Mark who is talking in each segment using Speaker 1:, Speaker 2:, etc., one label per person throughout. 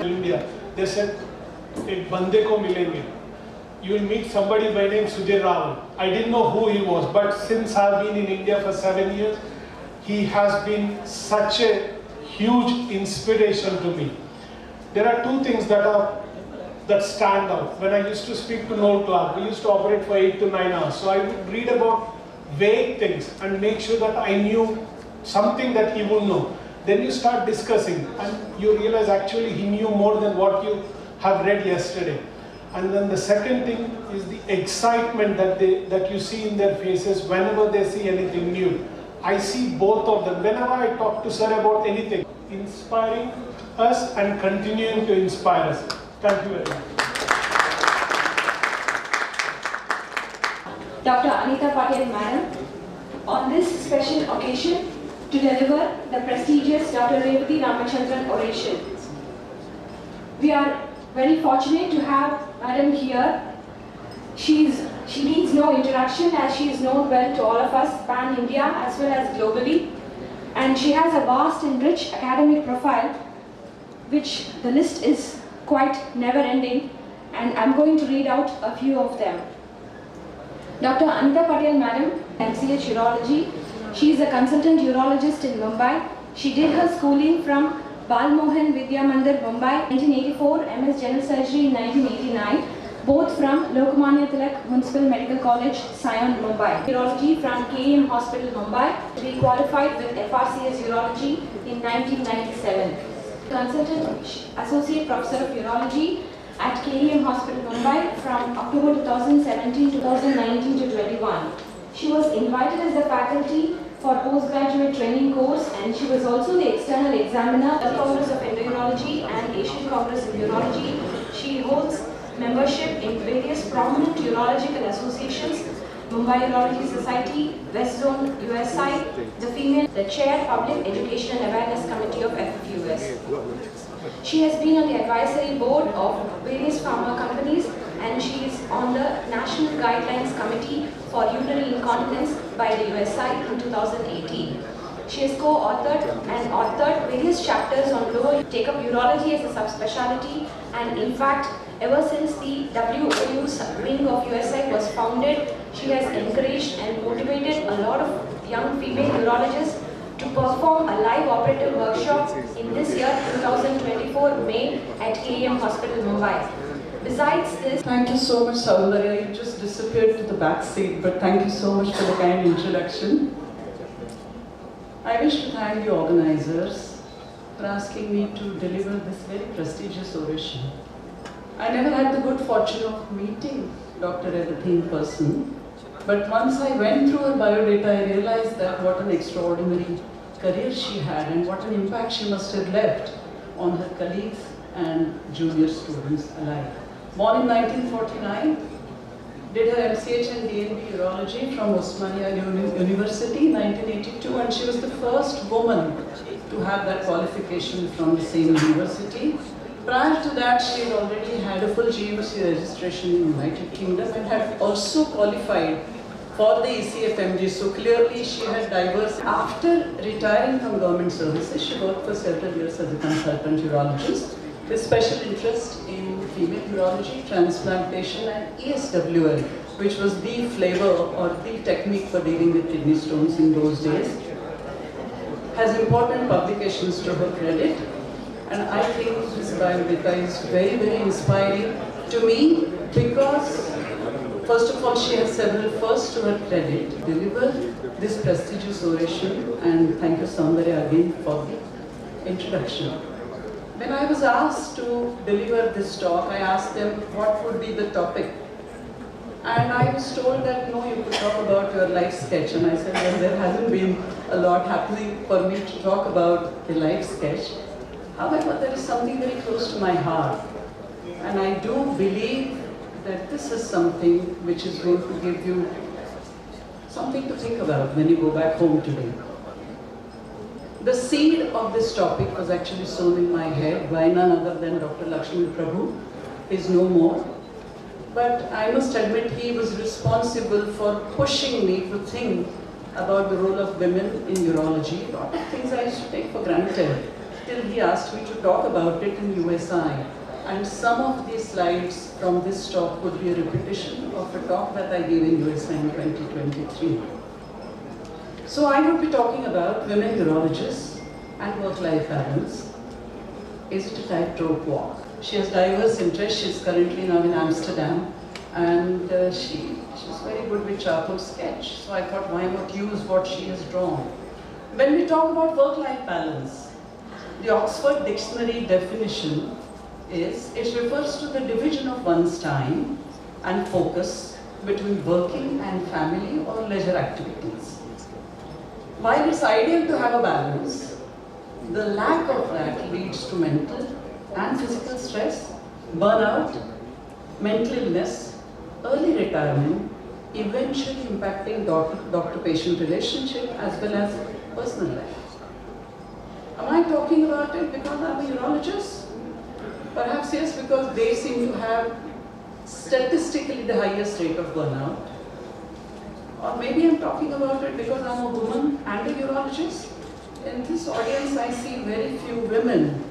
Speaker 1: India, they said, एक बंदे को मिलेंगे. You will meet somebody by name Sujay Raval. I didn't know who he was, but since I've been in India for 7 years, he has been such a huge inspiration to me. There are two things that stand out. When I used to speak to Noel Clark, we used to operate for 8 to 9 hours. So I would read about vague things and make sure that I knew something that he would know. Then you start discussing and you realize actually he knew more than what you have read yesterday. And then the second thing is the excitement that you see in their faces whenever they see anything new. I see both of them whenever I talk to sir about anything, inspiring us and continuing to inspire us. Thank you very much.
Speaker 2: Dr. Anita Patel Madam, on this special occasion to deliver the prestigious Dr. Revati Ramachandran oration. We are very fortunate to have Madam here. She needs no introduction as she is known well to all of us pan-India as well as globally, and she has a vast and rich academic profile which the list is quite never-ending, and I'm going to read out a few of them. Dr. Anita Patel Madam, MCH Urology. She is a consultant urologist in Mumbai. She did her schooling from Balmohan Vidya Mandir, Mumbai, 1984, MS General Surgery in 1989, both from Lokmanya Tilak Municipal Medical College, Sion, Mumbai. Urology from KEM Hospital, Mumbai. She qualified with FRCS Urology in 1997. Consultant Associate Professor of Urology at KEM Hospital, Mumbai from October 2017 to 2019 to 21. She was invited as the faculty for postgraduate training course, and she was also the external examiner of the Congress of Endourology and Asian Congress in Urology. She holds membership in various prominent urological associations, Mumbai Urology Society, West Zone USI, the chair Public Education and Awareness Committee of FFUS. She has been on the advisory board of various pharma companies, and she is on the National Guidelines Committee for Urinary Incontinence by the USI in 2018. She has co-authored and authored various chapters on lower take-up urology as a subspecialty, and in fact, ever since the WOU wing of USI was founded, she has encouraged and motivated a lot of young female urologists to perform a live operative workshop in this year 2024 May at KEM Hospital, Mumbai. Besides this,
Speaker 3: thank you so much, Saundarya. You just disappeared to the back seat, but thank you so much for the kind introduction. I wish to thank the organizers for asking me to deliver this very prestigious oration. I never had the good fortune of meeting Dr. Revati in person, but once I went through her biodata, I realized that what an extraordinary career she had and what an impact she must have left on her colleagues and junior students alike. Born in 1949, did her MCH and DNB Urology from Osmania University in 1982, and she was the first woman to have that qualification from the same university. Prior to that, she had already had a full GUC registration in the United Kingdom and had also qualified for the ECFMG, so clearly she had diverse. After retiring from government services, she worked for several years as a consultant urologist with special interest in female urology, transplantation and ESWL, which was the flavor or the technique for dealing with kidney stones in those days. Has important publications to her credit, and I think this biodata is very, very inspiring to me because first of all, she has several firsts to her credit to deliver this prestigious oration, and thank you, Saundarya, again for the introduction. When I was asked to deliver this talk, I asked them what would be the topic. And I was told that no, you could talk about your life sketch. And I said, well, there hasn't been a lot happening for me to talk about the life sketch. However, there is something very close to my heart. And I do believe that this is something which is going to give you something to think about when you go back home today. The seed of this topic was actually sown in my head by none other than Dr. Lakshmi Prabhu. He is no more. But I must admit he was responsible for pushing me to think about the role of women in urology. A lot of things I used to take for granted. till he asked me to talk about it in USI. And some of these slides from this talk would be a repetition of a talk that I gave in USI in 2023. So I would be talking about women urologists and work-life balance. Is it a tightrope walk? She has diverse interests. She's currently now in Amsterdam, and she's very good with charcoal sketch. So I thought, why not use what she has drawn? When we talk about work-life balance, the Oxford Dictionary definition is, it refers to the division of one's time and focus between working and family or leisure activities. While it's ideal to have a balance, the lack of that leads to mental and physical stress, burnout, mental illness, early retirement, eventually impacting doctor-patient relationship as well as personal life. Am I talking about it because I'm a urologist? Perhaps yes, because they seem to have statistically the highest rate of burnout. Or maybe I'm talking about it because I'm a woman and a urologist. In this audience, I see very few women.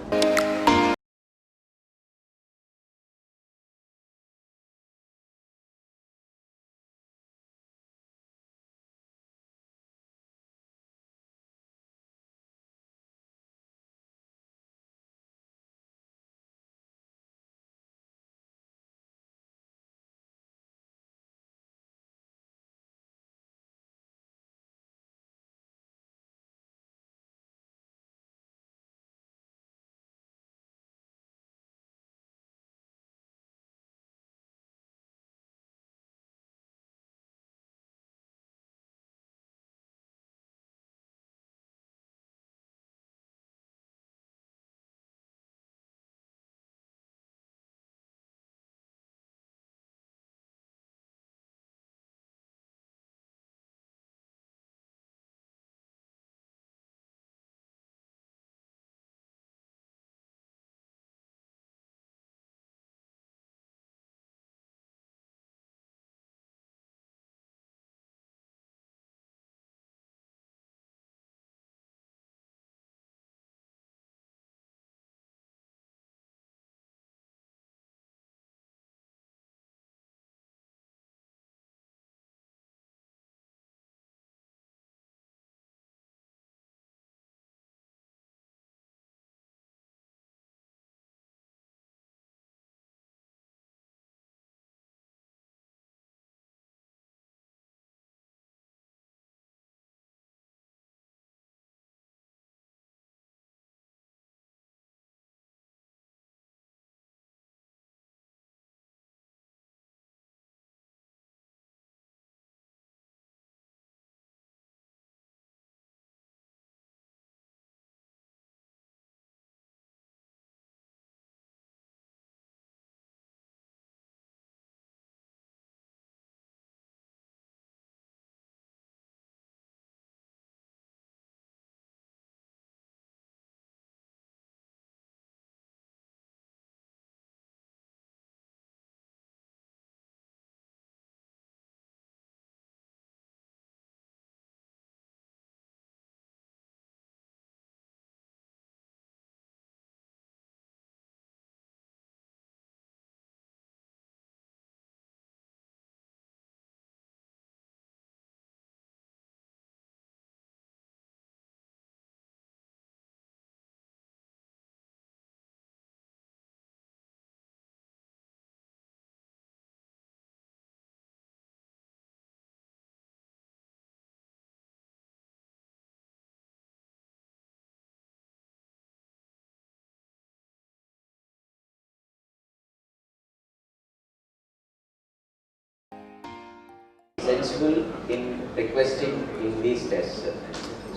Speaker 4: Sensible in requesting in these tests.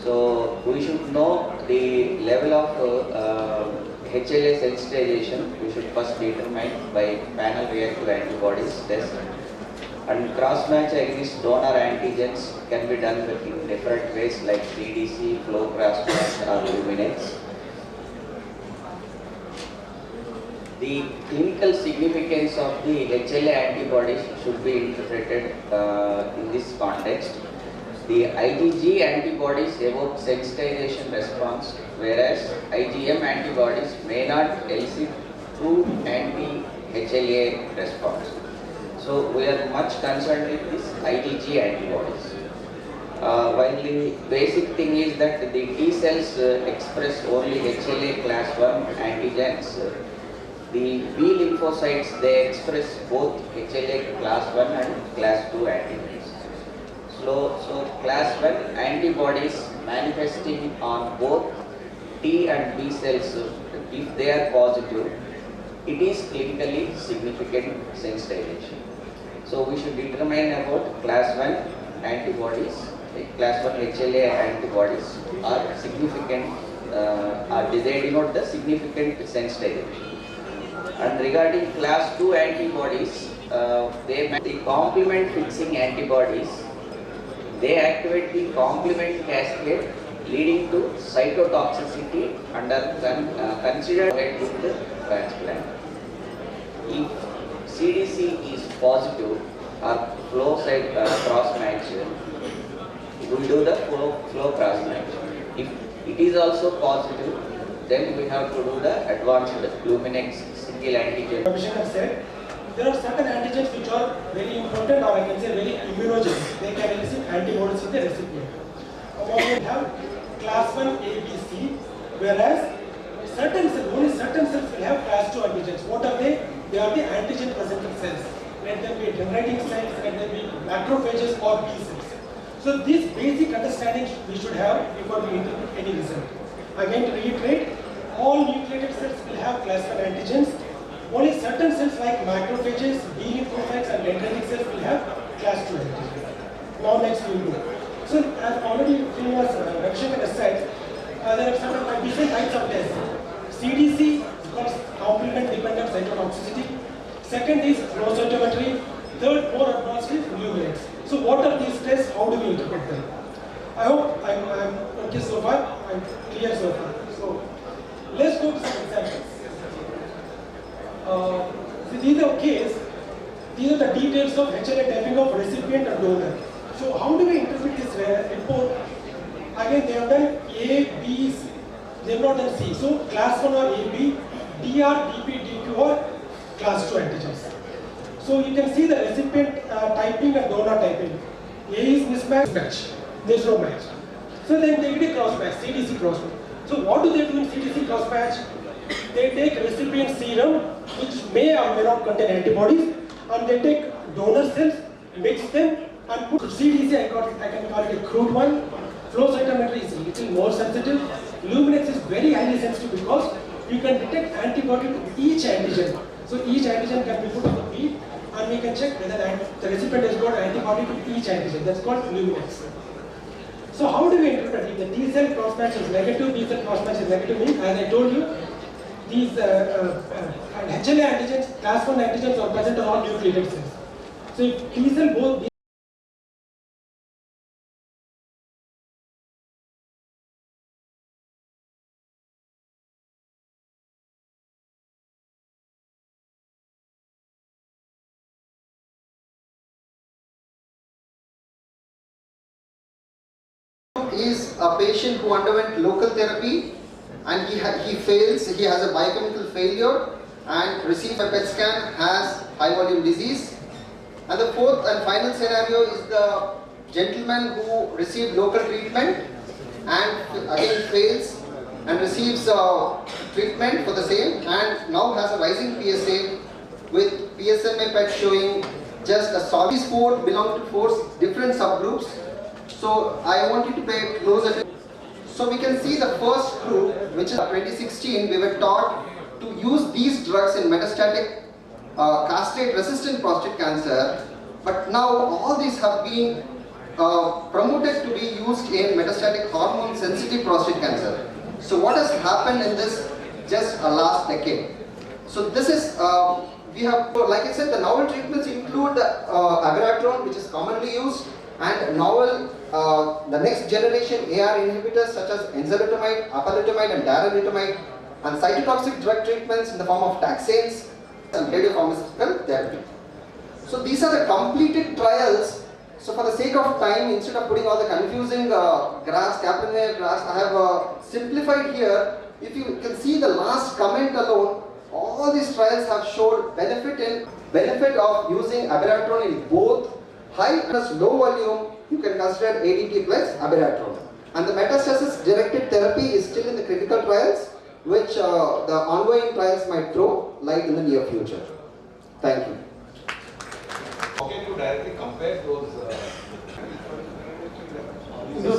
Speaker 4: So we should know the level of HLA sensitization. We should first determine by panel reactive antibodies test. And cross-match against donor antigens can be done in different ways like CDC, flow cross-match or luminance. The clinical significance of the HLA antibodies should be interpreted in this context. The IgG antibodies evoke sensitization response, whereas IgM antibodies may not elicit true anti-HLA response. So we are much concerned with this IgG antibodies. While the basic thing is that the T cells express only HLA class 1 antigens, the B lymphocytes, they express both HLA class 1 and class 2 antigens. So class 1 antibodies manifesting on both T and B cells, if they are positive, it is clinically significant sensitization. So we should determine about class 1 antibodies, class 1 HLA antibodies are significant, they denote the significant sensitization. And regarding class 2 antibodies, the complement fixing antibodies, they activate the complement cascade leading to cytotoxicity and are considered with the transplant. If CDC is positive or flow site cross match, we will do the flow cross match. If it is also positive, then we have to do the advanced Luminex single antigen.
Speaker 5: Commissioner said there are certain antigens which are very important, or I can say very immunogenic. They can elicit antibodies in the recipient. We have class 1 A, B, C, whereas only certain cells will have class 2 antigens. What are they? They are the antigen presenting cells. Let them be dendritic cells, let them be macrophages or B cells. So this basic understanding we should have before we interpret any result. Again, to reiterate, all nucleated cells will have class 1 antigens. Only certain cells like macrophages, B lymphocytes and dendritic cells will have class 2 antigens. Now next we will do. So as already previous Rakshakan has said, there are certain different types of tests. CDC is called complement dependent cytotoxicity. Second is flow cytometry. Third, more advanced is Luminex. So what are these tests? How do we interpret them? I hope I'm okay so far. I'm clear so far. So let's go to some examples. These are these are the details of HLA typing of recipient and donor. So how do we interpret this report? Again, they have done A, B, C. They have not done C. So class 1 or AB, DR, DP, DQ or class 2 antigens. So you can see the recipient typing and donor typing. A is mismatch. There is no match. So then they did a cross match, CDC cross match. So what do they do in CDC cross match? They take recipient serum, which may or may not contain antibodies, and they take donor cells, mix them, and put CDC. I can call it a crude one. Flow cytometry is a little more sensitive. Luminex is very highly sensitive because you can detect antibody to each antigen. So each antigen can be put on the bead, and we can check whether the recipient has got antibody to each antigen. That's called Luminex. So how do we interpret it? The T cell cross match is negative, B cell cross match is negative, means as I told you, these HLA antigens, class 1 antigens are present on all nucleated cells. So if T cell both
Speaker 6: is a patient who underwent local therapy and he fails, he has a biochemical failure and received a PET scan, has high volume disease. And the fourth and final scenario is the gentleman who received local treatment and again fails and receives treatment for the same and now has a rising PSA with PSMA PET showing just a solid. These four belong to four different subgroups. So I want you to pay close attention. So we can see the first group, which is 2016, we were taught to use these drugs in metastatic castrate-resistant prostate cancer. But now all these have been promoted to be used in metastatic hormone-sensitive prostate cancer. So what has happened in this just last decade? So this is, we have, like I said, the novel treatments include the abiraterone, which is commonly used, and novel, the next generation AR inhibitors such as enzalutamide, apalutamide and darolutamide, and cytotoxic drug treatments in the form of taxanes and radiopharmaceutical therapy. So these are the completed trials So for the sake of time, instead of putting all the confusing graphs, Kaplan-Meier graphs, I have simplified here. If you can see the last comment alone, all these trials have showed benefit of using abiraterone in both high plus low volume. You can consider ADT plus abiraterone. And the metastasis directed therapy is still in the critical trials, which the ongoing trials might throw light in the near future. Thank you.
Speaker 7: Okay, to directly compare those.
Speaker 1: No,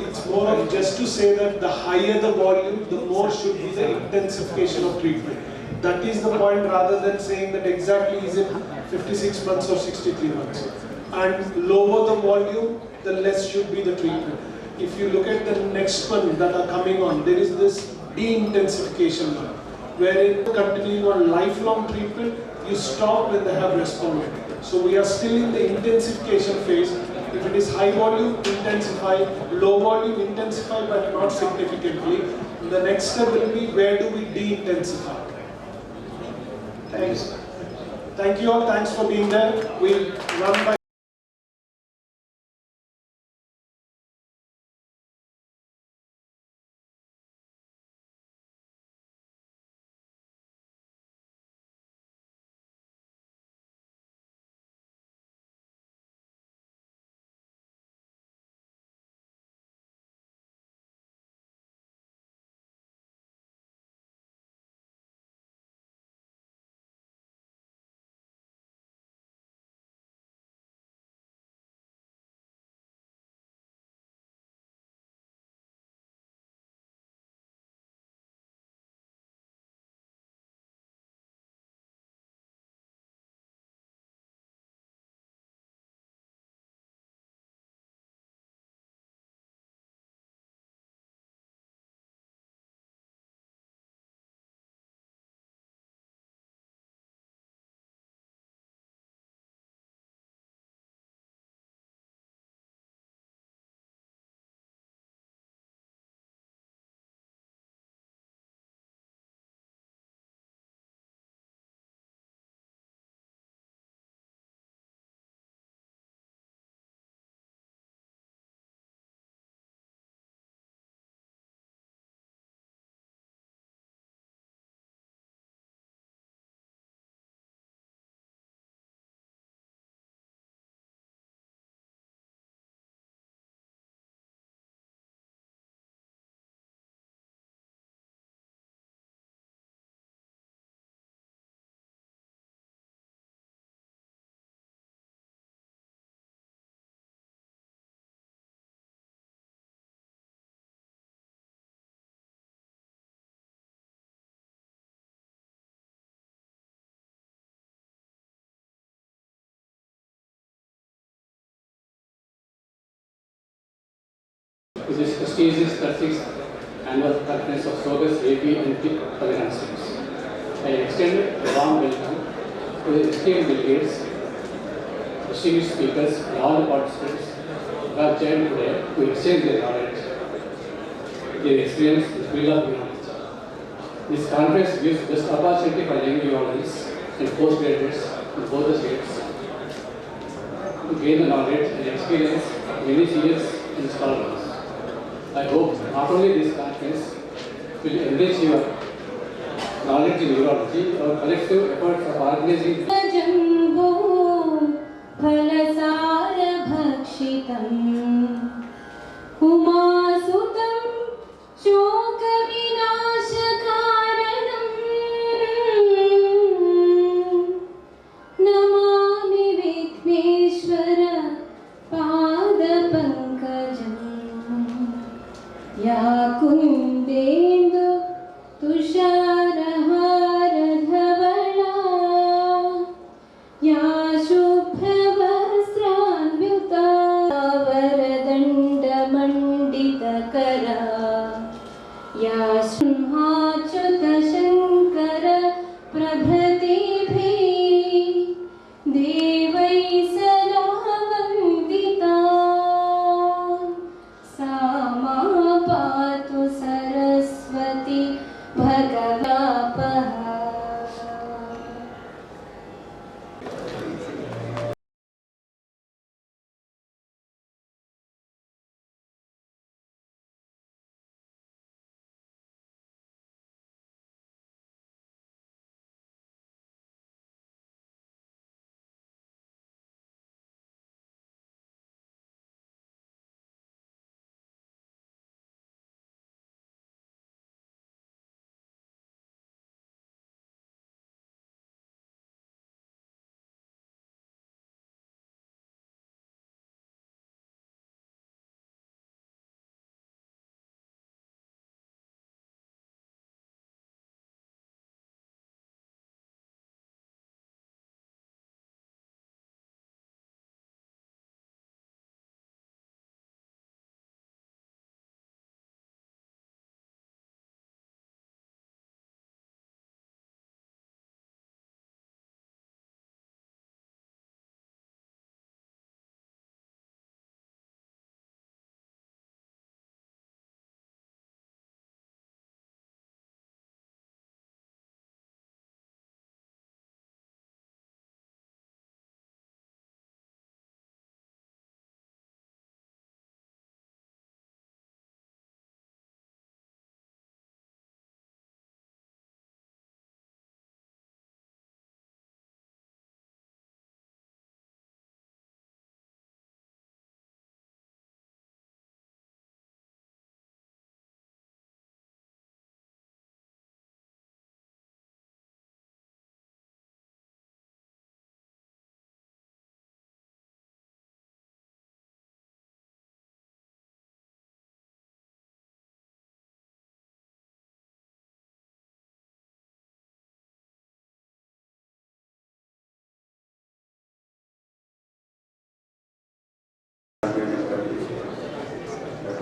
Speaker 1: it's more of just to say that the higher the volume, the more should be the intensification of treatment. That is the point, rather than saying that exactly is it 56 months or 63 months. And lower the volume, the less should be the treatment. If you look at the next one that are coming on, there is this de-intensification one, wherein continuing on lifelong treatment, you stop when they have responded. So we are still in the intensification phase. If it is high volume, intensify, low volume, intensify, but not significantly. The next step will be, where do we de-intensify? Thanks. Thank you all, thanks for being there. We'll run by
Speaker 8: to this prestigious 36th annual conference of Sogas, AP and TIP Conferences. I extend a warm welcome to the esteemed delegates, distinguished speakers, and all the participants who have joined today to exchange their knowledge, their experience, and field of knowledge. This conference gives best opportunity for young urologists and postgraduates in both the states to gain the knowledge and experience of many seniors and scholars. I hope not only this conference will enrich your knowledge in urology, our collective efforts of organizing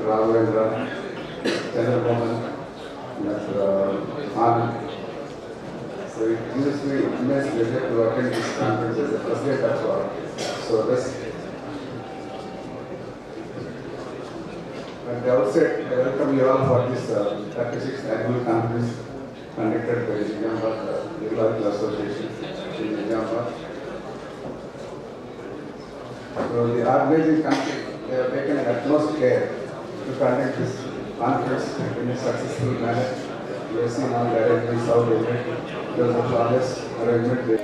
Speaker 9: Ravendra, Chandramohan, Dr. Anand. So it gives me immense pleasure to attend this conference as the president of SOGAS. At the outset, I welcome you all for this 36th annual conference conducted by the Nizamabad Geological Association in Nizamabad. So the organizing country, they have taken an utmost care to conduct this conference in a successful manner. We have seen all the arrangements, how they made. There was a flawless arrangement.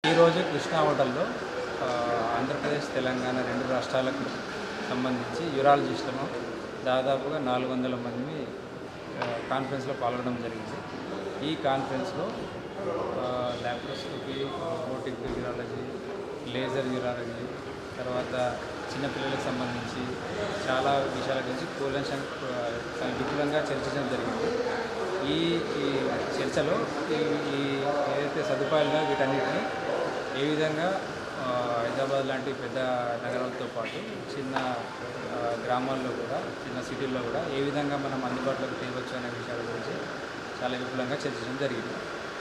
Speaker 10: ఈరోజు కృష్ణా హోటల్లో ఆంధ్రప్రదేశ్ తెలంగాణ రెండు రాష్ట్రాలకు సంబంధించి యూరాలజిస్టులను దాదాపుగా 400 మంది కాన్ఫరెన్స్లో పాల్గొనడం జరిగింది. ఈ కాన్ఫరెన్స్లో laparoscopy, robotic urology, laser urology, తర్వాత చిన్నపిల్లలకు సంబంధించి చాలా విషయాల గురించి విపులంగా చర్చించడం జరిగింది. ఈ చర్చలో ఈ ఏదైతే సదుపాయాలుగా వీటన్నిటిని ఏ విధంగా హైదరాబాద్ లాంటి పెద్ద నగరాలతో పాటు చిన్న గ్రామాల్లో కూడా, చిన్న సిటీల్లో కూడా ఏ విధంగా మనం అందుబాటులోకి తేవచ్చు అనే విషయాల గురించి చాలా విపులంగా చర్చించడం జరిగింది.